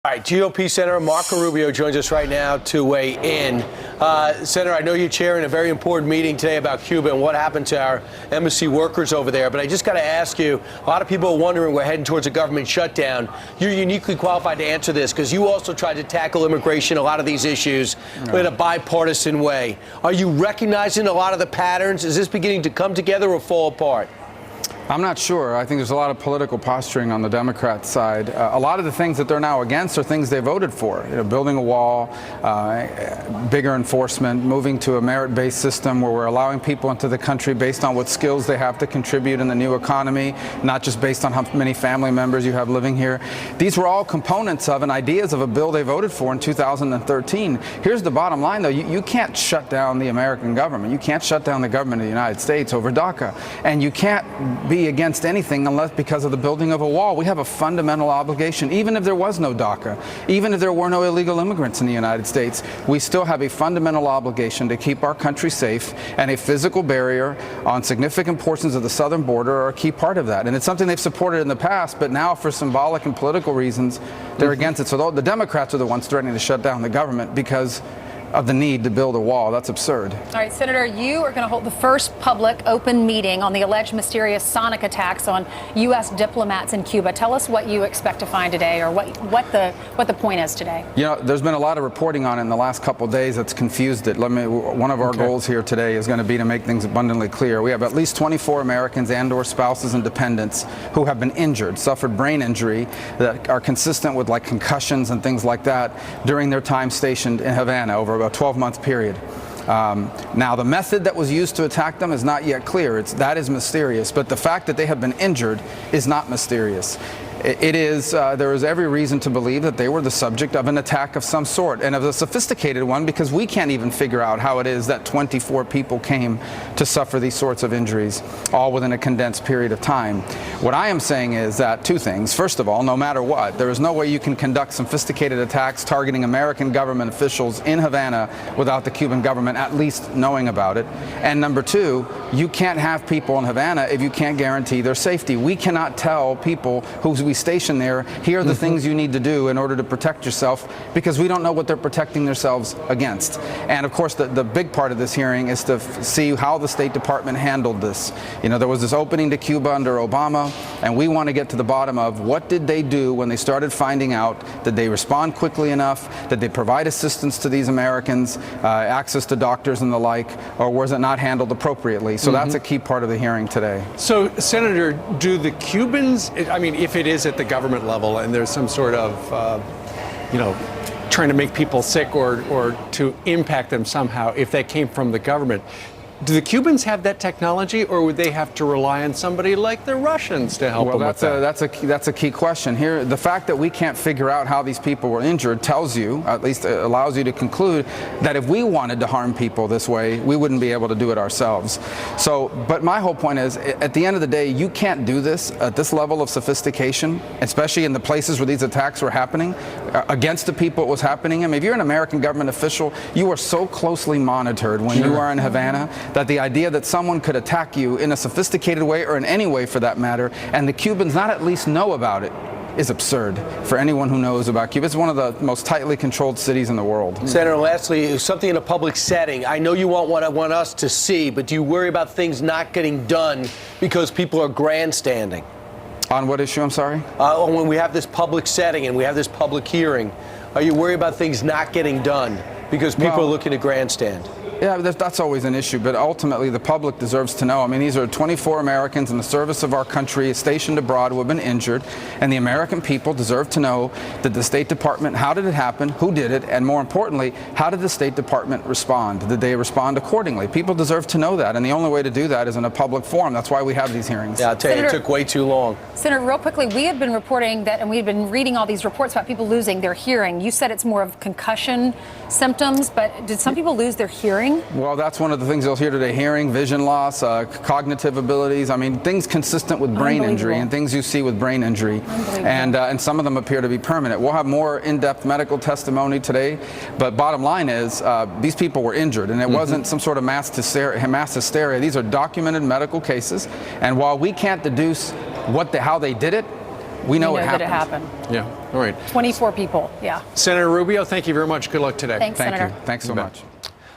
All right, GOP Senator Marco Rubio joins us right now to weigh in. Senator, I know you're chairing a very important meeting today about Cuba and what happened to our embassy workers over there, but I just got to ask you, a lot of people are wondering we're heading towards a government shutdown. You're uniquely qualified to answer this because you also tried to tackle immigration, a lot of these issues, in a bipartisan way. Are you recognizing a lot of the patterns? Is this beginning to come together or fall apart? I'm not sure. I think there's a lot of political posturing on the Democrat side. A lot of the things that they're now against are things they voted for. You know, building a wall, bigger enforcement, moving to a merit-based system where we're allowing people into the country based on what skills they have to contribute in the new economy, not just based on how many family members you have living here. These were all components of and ideas of a bill they voted for in 2013. Here's the bottom line, though. You can't shut down the American government. You can't shut down the government of the United States over DACA. And you can't be against anything unless because of the building of a wall. We have a fundamental obligation. Even if there was no DACA, even if there were no illegal immigrants in the United States, we still have a fundamental obligation to keep our country safe, and a physical barrier on significant portions of the southern border are a key part of that. And it's something they've supported in the past, but now for symbolic and political reasons, they're against it. So the Democrats are the ones threatening to shut down the government because of the need to build a wall. That's absurd. All right, Senator, you are going to hold the first public open meeting on the alleged mysterious sonic attacks on U.S. diplomats in Cuba. Tell us what you expect to find today, or what the point is today. You know, there's been a lot of reporting on it in the last couple of days that's confused it. One of our goals here today is going to be to make things abundantly clear. We have at least 24 Americans and/or spouses and dependents who have been injured, suffered brain injury that are consistent with like concussions and things like that during their time stationed in Havana over a 12-month period. Now, the method that was used to attack them is not yet clear. That is mysterious, but the fact that they have been injured is not mysterious. There is every reason to believe that they were the subject of an attack of some sort, and of a sophisticated one, because we can't even figure out how it is that 24 people came to suffer these sorts of injuries, all within a condensed period of time. What I am saying is that two things. First of all, no matter what, there is no way you can conduct sophisticated attacks targeting American government officials in Havana without the Cuban government at least knowing about it. And number two, you can't have people in Havana if you can't guarantee their safety. We cannot tell people who we station there, here are the things you need to do in order to protect yourself, because we don't know what they're protecting themselves against. And of course, the big part of this hearing is to see how the State Department handled this. You know, there was this opening to Cuba under Obama, and we want to get to the bottom of what did they do when they started finding out. Did they respond quickly enough? Did they provide assistance to these Americans, access to doctors and the like, or was it not handled appropriately? So that's a key part of the hearing today. So, Senator, do the Cubans, I mean, if it is at the government level and there's some sort of, trying to make people sick or to impact them somehow, if that came from the government, do the Cubans have that technology, or would they have to rely on somebody like the Russians to help them with that? That's a key question here. The fact that we can't figure out how these people were injured tells you, at least allows you to conclude, that if we wanted to harm people this way, we wouldn't be able to do it ourselves. So, but my whole point is, at the end of the day, you can't do this at this level of sophistication, especially in the places where these attacks were happening, against the people it was happening. I mean, if you're an American government official, you are so closely monitored when you are in Havana that the idea that someone could attack you in a sophisticated way, or in any way for that matter, and the Cubans not at least know about it, is absurd for anyone who knows about Cuba. It's one of the most tightly controlled cities in the world. Senator, lastly, something in a public setting. I know you want us to see, but do you worry about things not getting done because people are grandstanding? On what issue, I'm sorry? When we have this public setting and we have this public hearing, are you worried about things not getting done because people are looking to grandstand? Yeah, that's always an issue, but ultimately the public deserves to know. I mean, these are 24 Americans in the service of our country stationed abroad who have been injured, and the American people deserve to know that the State Department, how did it happen, who did it, and more importantly, how did the State Department respond? Did they respond accordingly? People deserve to know that, and the only way to do that is in a public forum. That's why we have these hearings. Yeah, I'll tell you, it took way too long. Senator, real quickly, we have been reporting that, and we've been reading all these reports about people losing their hearing. You said it's more of concussion symptoms, but did some people lose their hearing? Well, that's one of the things you'll hear today: hearing, vision loss, cognitive abilities. I mean, things consistent with brain injury and things you see with brain injury. And some of them appear to be permanent. We'll have more in-depth medical testimony today, but bottom line is these people were injured, and it wasn't some sort of mass hysteria. These are documented medical cases, and while we can't deduce how they did it, We know it that happened. it happened. Yeah. All right. 24 people. Yeah. Senator Rubio, thank you very much. Good luck today. Thanks, Thank Senator. you. Thanks so You bet. much.